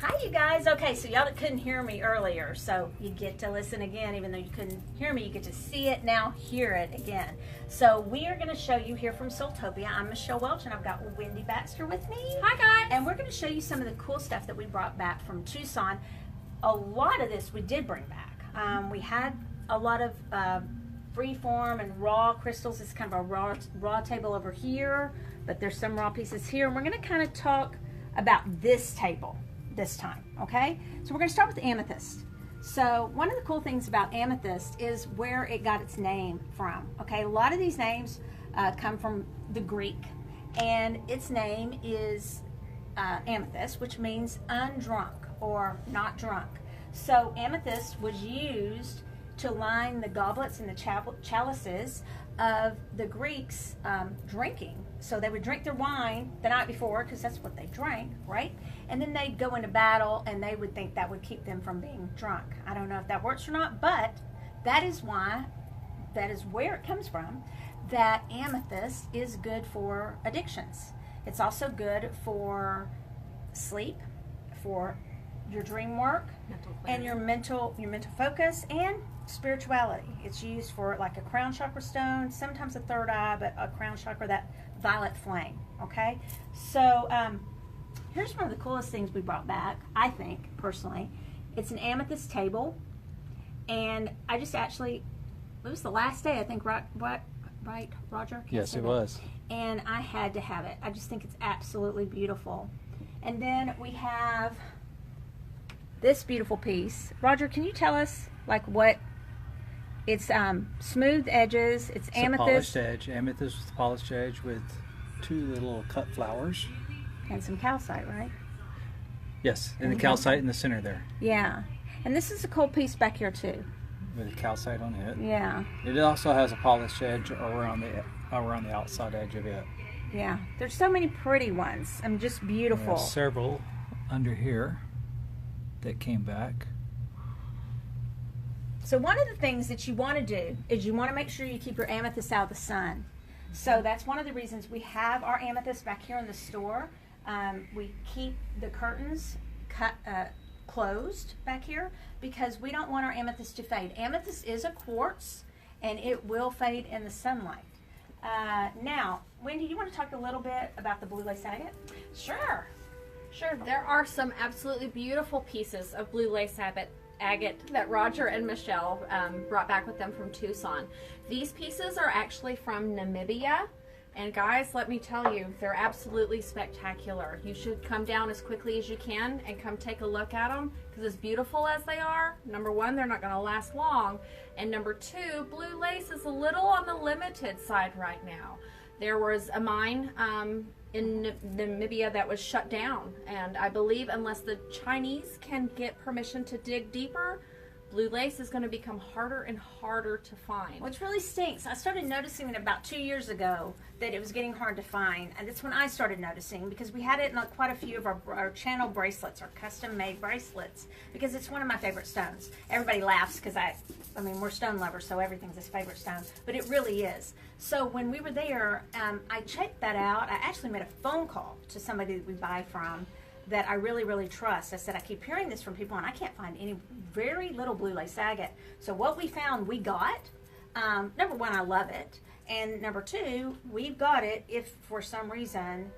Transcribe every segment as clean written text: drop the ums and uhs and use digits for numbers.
Hi you guys. Okay, so y'all that couldn't hear me earlier, so you get to listen again. Even though you couldn't hear me, you get to see it now, hear it again. So we are going to show you here from SoulTopia. I'm Michelle Welch and I've got Wendy Baxter with me. Hi guys. And we're going to show you some of the cool stuff that we brought back from Tucson. A lot of this we did bring back. We had a lot of freeform and raw crystals. It's kind of a raw table over here, but there's some raw pieces here. And we're going to kind of talk about this table this time, okay? So we're going to start with amethyst. So one of the cool things about amethyst is where it got its name from, okay? A lot of these names come from the Greek, and its name is amethyst, which means undrunk or not drunk. So amethyst was used to line the goblets and the chalices of the Greeks drinking. So they would drink their wine the night before, because that's what they drank, right? And then they'd go into battle and they would think that would keep them from being drunk. I don't know if that works or not, but that is where it comes from, that amethyst is good for addictions. It's also good for sleep, for your dream work, and your mental focus, and spirituality. It's used for like a crown chakra stone, sometimes a third eye, but a crown chakra, that violet flame, okay? So here's one of the coolest things we brought back, I think, personally. It's an amethyst table, and I just actually, it was the last day, I think, right, Roger? Yes, it was. And I had to have it. I just think it's absolutely beautiful. And then we have this beautiful piece. Roger, can you tell us like what it's smooth edges, it's amethyst. A polished edge, amethyst with polished edge with two little cut flowers. And some calcite, right? Yes, and the calcite in the center there. Yeah. And this is a cool piece back here too. With the calcite on it. Yeah. It also has a polished edge around the outside edge of it. Yeah. There's so many pretty ones. I'm just beautiful. There's several under here that came back. So one of the things that you want to do is you want to make sure you keep your amethyst out of the sun. So that's one of the reasons we have our amethyst back here in the store. We keep the curtains closed back here because we don't want our amethyst to fade. Amethyst is a quartz and it will fade in the sunlight. Now, Wendy, you want to talk a little bit about the blue lace agate? Sure. There are some absolutely beautiful pieces of blue lace agate that Roger and Michelle brought back with them from Tucson. These pieces are actually from Namibia, and guys, let me tell you, they're absolutely spectacular. You should come down as quickly as you can and come take a look at them, because as beautiful as they are, number one, they're not going to last long, and number two, blue lace is a little on the limited side right now. There was a mine in Namibia that was shut down, and I believe unless the Chinese can get permission to dig deeper, blue lace is going to become harder and harder to find. Which really stinks. I started noticing it about 2 years ago that it was getting hard to find, and that's when I started noticing, because we had it in quite a few of our channel bracelets, our custom-made bracelets, because it's one of my favorite stones. Everybody laughs because I mean, we're stone lovers, so everything's his favorite stone, but it really is. So when we were there, I checked that out. I actually made a phone call to somebody that we buy from that I really, really trust. I said, I keep hearing this from people and I can't find any, very little blue lace agate. So what we found, we got. Number one, I love it. And number two, we've got it if for some reason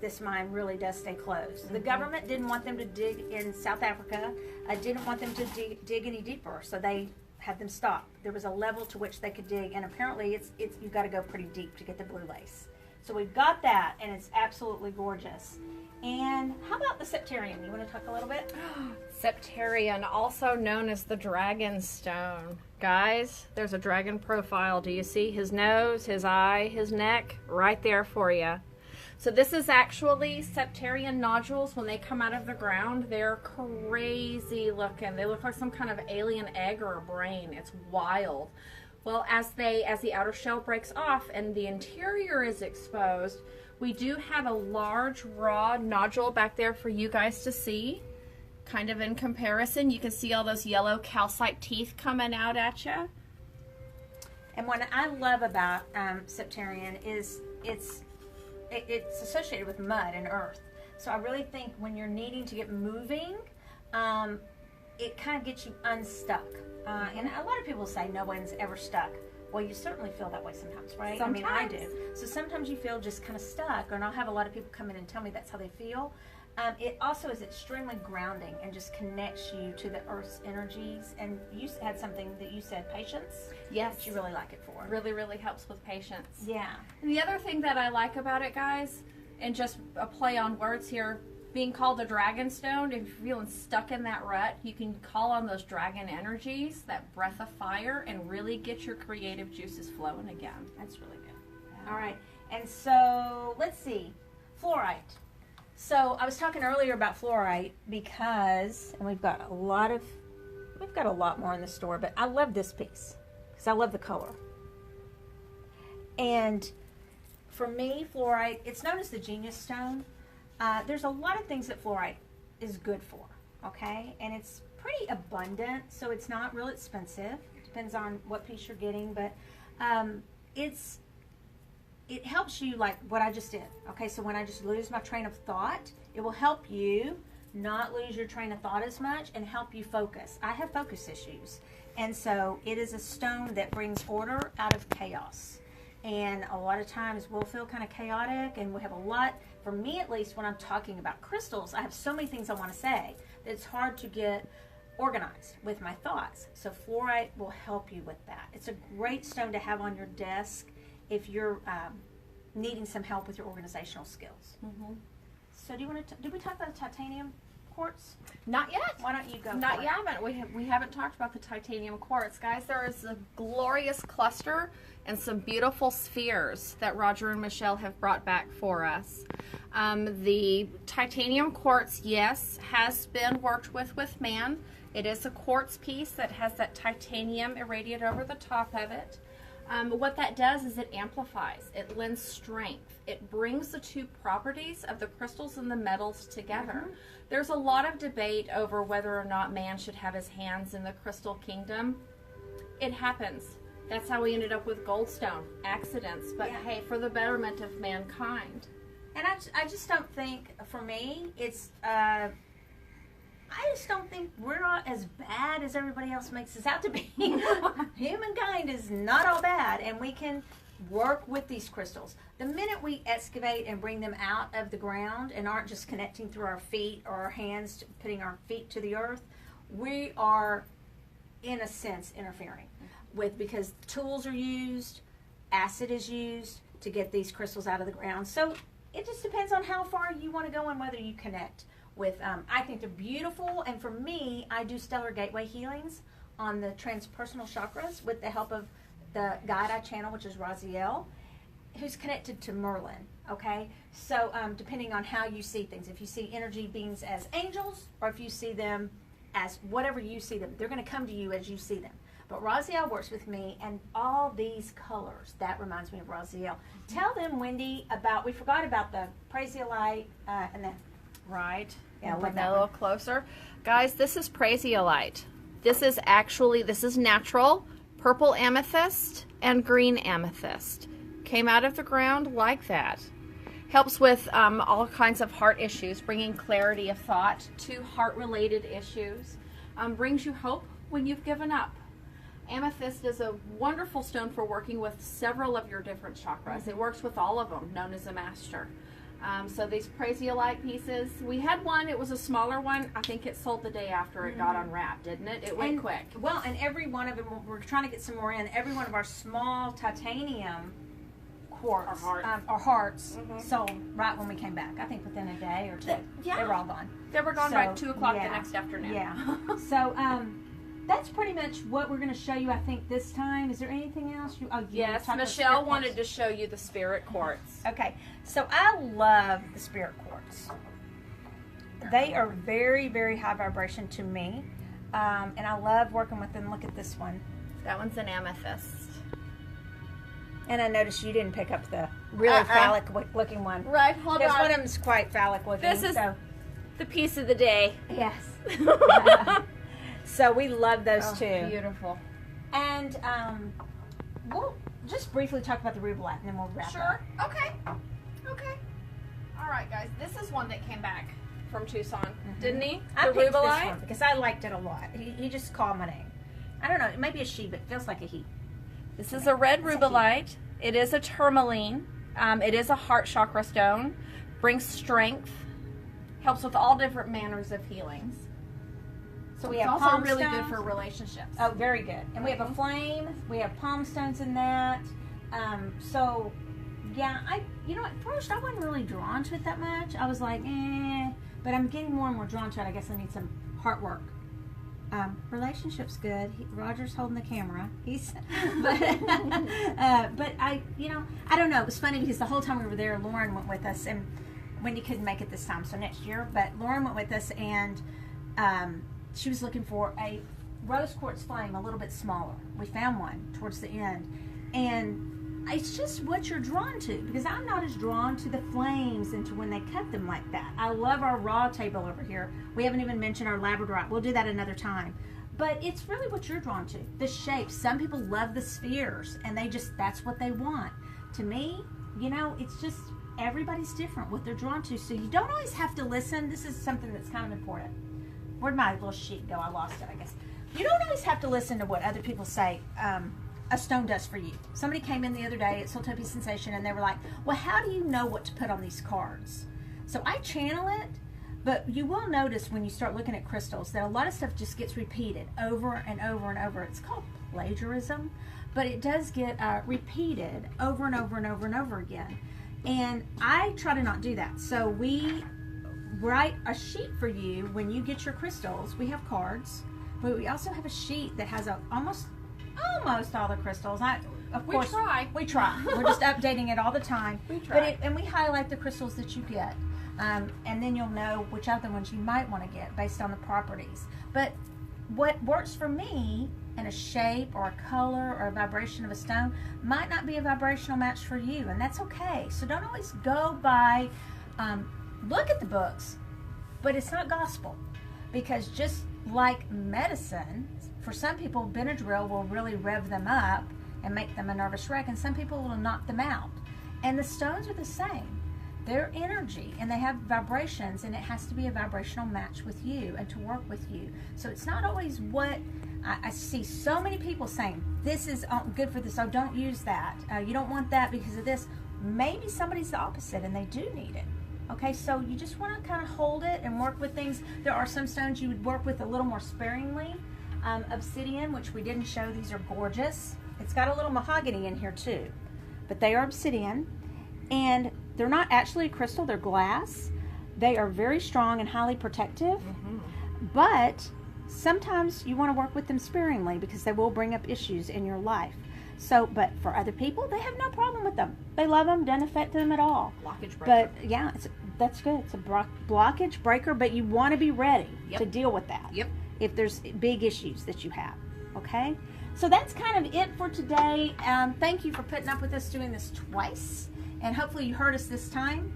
this mine really does stay closed. The government didn't want them to dig in South Africa. Didn't want them to dig any deeper, so they had them stop. There was a level to which they could dig, and apparently you've got to go pretty deep to get the blue lace. So we've got that, and it's absolutely gorgeous. And how about the septarian? You want to talk a little bit? Septarian, also known as the dragon stone. Guys, there's a dragon profile. Do you see his nose, his eye, his neck? Right there for you. So this is actually septarian nodules. When they come out of the ground, they're crazy looking. They look like some kind of alien egg or a brain. It's wild. Well, as the outer shell breaks off and the interior is exposed, we do have a large raw nodule back there for you guys to see. Kind of in comparison, you can see all those yellow calcite teeth coming out at you. And what I love about septarian is it's associated with mud and earth. So I really think when you're needing to get moving, it kind of gets you unstuck. And a lot of people say no one's ever stuck. Well, you certainly feel that way sometimes, right? Sometimes. I mean, I do. So sometimes you feel just kind of stuck, and I'll have a lot of people come in and tell me that's how they feel. It also is extremely grounding and just connects you to the earth's energies. And you had something that you said, patience. Yes. That you really like it for. Really, really helps with patience. Yeah. And the other thing that I like about it, guys, and just a play on words here, being called the dragon stone, if you're feeling stuck in that rut, you can call on those dragon energies, that breath of fire, and really get your creative juices flowing again. That's really good. Yeah. All right. And so, let's see. Fluorite. So, I was talking earlier about fluorite because, and we've got a lot more in the store, but I love this piece because I love the color. And for me, fluorite, it's known as the genius stone. There's a lot of things that fluorite is good for, okay? And it's pretty abundant, so it's not real expensive. Depends on what piece you're getting, but it helps you like what I just did. Okay, so when I just lose my train of thought, it will help you not lose your train of thought as much and help you focus. I have focus issues, and so it is a stone that brings order out of chaos. And a lot of times we'll feel kind of chaotic, and we have a lot, for me at least, when I'm talking about crystals, I have so many things I want to say that it's hard to get organized with my thoughts. So fluorite will help you with that. It's a great stone to have on your desk if you're needing some help with your organizational skills. Mm-hmm. So do you want to? Did we talk about the titanium quartz? Not yet. Why don't you go? Not yet. We haven't talked about the titanium quartz, guys. There is a glorious cluster and some beautiful spheres that Roger and Michelle have brought back for us. The titanium quartz, yes, has been worked with man. It is a quartz piece that has that titanium irradiated over the top of it. What that does is it amplifies, it lends strength, it brings the two properties of the crystals and the metals together. Mm-hmm. There's a lot of debate over whether or not man should have his hands in the crystal kingdom. It happens. That's how we ended up with goldstone, accidents, but hey, for the betterment of mankind. And I just don't think, for me, it's, I just don't think we're not as bad as everybody else makes us out to be. Humankind is not all bad, and we can work with these crystals. The minute we excavate and bring them out of the ground and aren't just connecting through our feet or our hands, putting our feet to the earth, we are, in a sense, interfering with, because tools are used, acid is used to get these crystals out of the ground. So it just depends on how far you want to go and whether you connect with, I think they're beautiful, and for me, I do stellar gateway healings on the transpersonal chakras with the help of the guide I channel, which is Raziel, who's connected to Merlin, okay? So depending on how you see things, if you see energy beings as angels, or if you see them as whatever you see them, they're going to come to you as you see them. But Raziel works with me, and all these colors, that reminds me of Raziel. Tell them, Wendy, about, we forgot about the Prasiolite and the... Right. Yeah, bring that a little closer. Guys, this is Prasiolite. This is natural purple amethyst and green amethyst. Came out of the ground like that. Helps with all kinds of heart issues, bringing clarity of thought to heart-related issues. Brings you hope when you've given up. Amethyst is a wonderful stone for working with several of your different chakras. It works with all of them, known as a master. So these Prasiolite pieces, we had one, it was a smaller one. I think it sold the day after it got unwrapped, didn't it? It went quick. Well, and every one of them, we're trying to get some more in, every one of our small titanium quartz, or hearts, sold right when we came back. I think within a day or two. Yeah. They were all gone. They were gone by 2 o'clock the next afternoon. Yeah. So, that's pretty much what we're going to show you, I think, this time. Is there anything else? Yes, Michelle wanted to show you the spirit quartz. Okay, so I love the spirit quartz. They are very, very high vibration to me, and I love working with them. Look at this one. That one's an amethyst. And I noticed you didn't pick up the really phallic-looking one. Right, hold on. Because one of them's quite phallic-looking. This is the piece of the day. Yes. So we love those two. Beautiful. And we'll just briefly talk about the rubellite, and then we'll wrap up. Sure. Okay. Okay. All right, guys. This is one that came back from Tucson, didn't he? I The picked this rubellite? one because I liked it a lot. He just called my name. I don't know. It may be a she, but it feels like a he. This is a red rubellite. It is a tourmaline. It is a heart chakra stone. Brings strength. Helps with all different manners of healings. So we It's have also palm really stones. good for relationships. Oh, very good. And we have a flame. We have palm stones in that. So, yeah, you know, at first I wasn't really drawn to it that much. I was like, but I'm getting more and more drawn to it. I guess I need some heart work. Relationship's good. Roger's holding the camera. He's, but I don't know. It was funny because the whole time we were there, Lauren went with us, and Wendy couldn't make it this time, so next year. But Lauren went with us, and she was looking for a rose quartz flame a little bit smaller. We found one towards the end, and it's just what you're drawn to, because I'm not as drawn to the flames and to when they cut them like that. I love our raw table over here. We haven't even mentioned our labradorite. We'll do that another time. But it's really what you're drawn to, the shapes. Some people love the spheres, and that's what they want. To me, you know, it's just everybody's different what they're drawn to, so you don't always have to listen. This is something that's kind of important. Where'd my little sheet go? I lost it, I guess. You don't always have to listen to what other people say a stone does for you. Somebody came in the other day at SoulTopia Sensation, and they were like, well, how do you know what to put on these cards? So I channel it, but you will notice when you start looking at crystals that a lot of stuff just gets repeated over and over and over. It's called plagiarism, but it does get repeated over and over and over and over again. And I try to not do that. So we write a sheet for you when you get your crystals. We have cards, but we also have a sheet that has almost all the crystals. Of course, we try. We're just updating it all the time. We try. And we highlight the crystals that you get. And then you'll know which other ones you might want to get based on the properties. But what works for me in a shape or a color or a vibration of a stone might not be a vibrational match for you, and that's okay. So don't always go by, look at the books, but it's not gospel. Because just like medicine, for some people, Benadryl will really rev them up and make them a nervous wreck, and some people will knock them out. And the stones are the same. They're energy, and they have vibrations, and it has to be a vibrational match with you and to work with you. So it's not always what I see so many people saying, this is good for this, oh, don't use that. You don't want that because of this. Maybe somebody's the opposite, and they do need it. Okay, so you just want to kind of hold it and work with things. There are some stones you would work with a little more sparingly. Obsidian, which we didn't show, these are gorgeous. It's got a little mahogany in here too, but they are obsidian, and they're not actually a crystal, they're glass. They are very strong and highly protective, but sometimes you want to work with them sparingly because they will bring up issues in your life. So, but for other people, they have no problem with them. They love them, doesn't affect them at all. Blockage breaker. But yeah, that's good. It's a blockage breaker, but you want to be ready to deal with that. Yep. If there's big issues that you have, okay? So that's kind of it for today. Thank you for putting up with us doing this twice, and hopefully you heard us this time.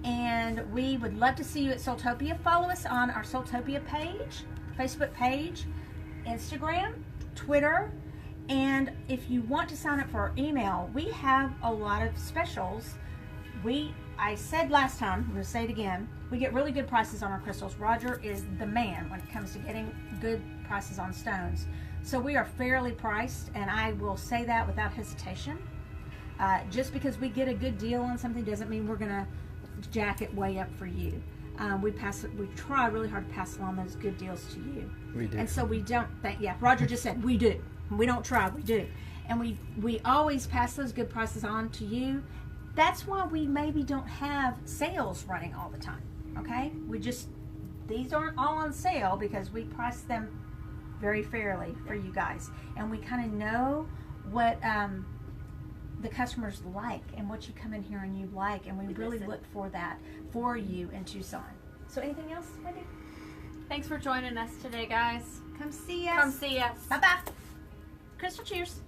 And we would love to see you at SoulTopia. Follow us on our SoulTopia page, Facebook page, Instagram, Twitter, and if you want to sign up for our email, we have a lot of specials. I said last time, I'm going to say it again, we get really good prices on our crystals. Roger is the man when it comes to getting good prices on stones. So we are fairly priced, and I will say that without hesitation. Just because we get a good deal on something doesn't mean we're going to jack it way up for you. We try really hard to pass along those good deals to you. We do. And so we don't think, Roger just said, we do. We don't try, we do. And we always pass those good prices on to you. That's why we maybe don't have sales running all the time, okay? These aren't all on sale because we price them very fairly for you guys. And we kind of know what the customers like and what you come in here and you like, and we really look for that for you in Tucson. So anything else, Wendy? Thanks for joining us today, guys. Come see us. Come see us. Bye-bye. Crystal cheers.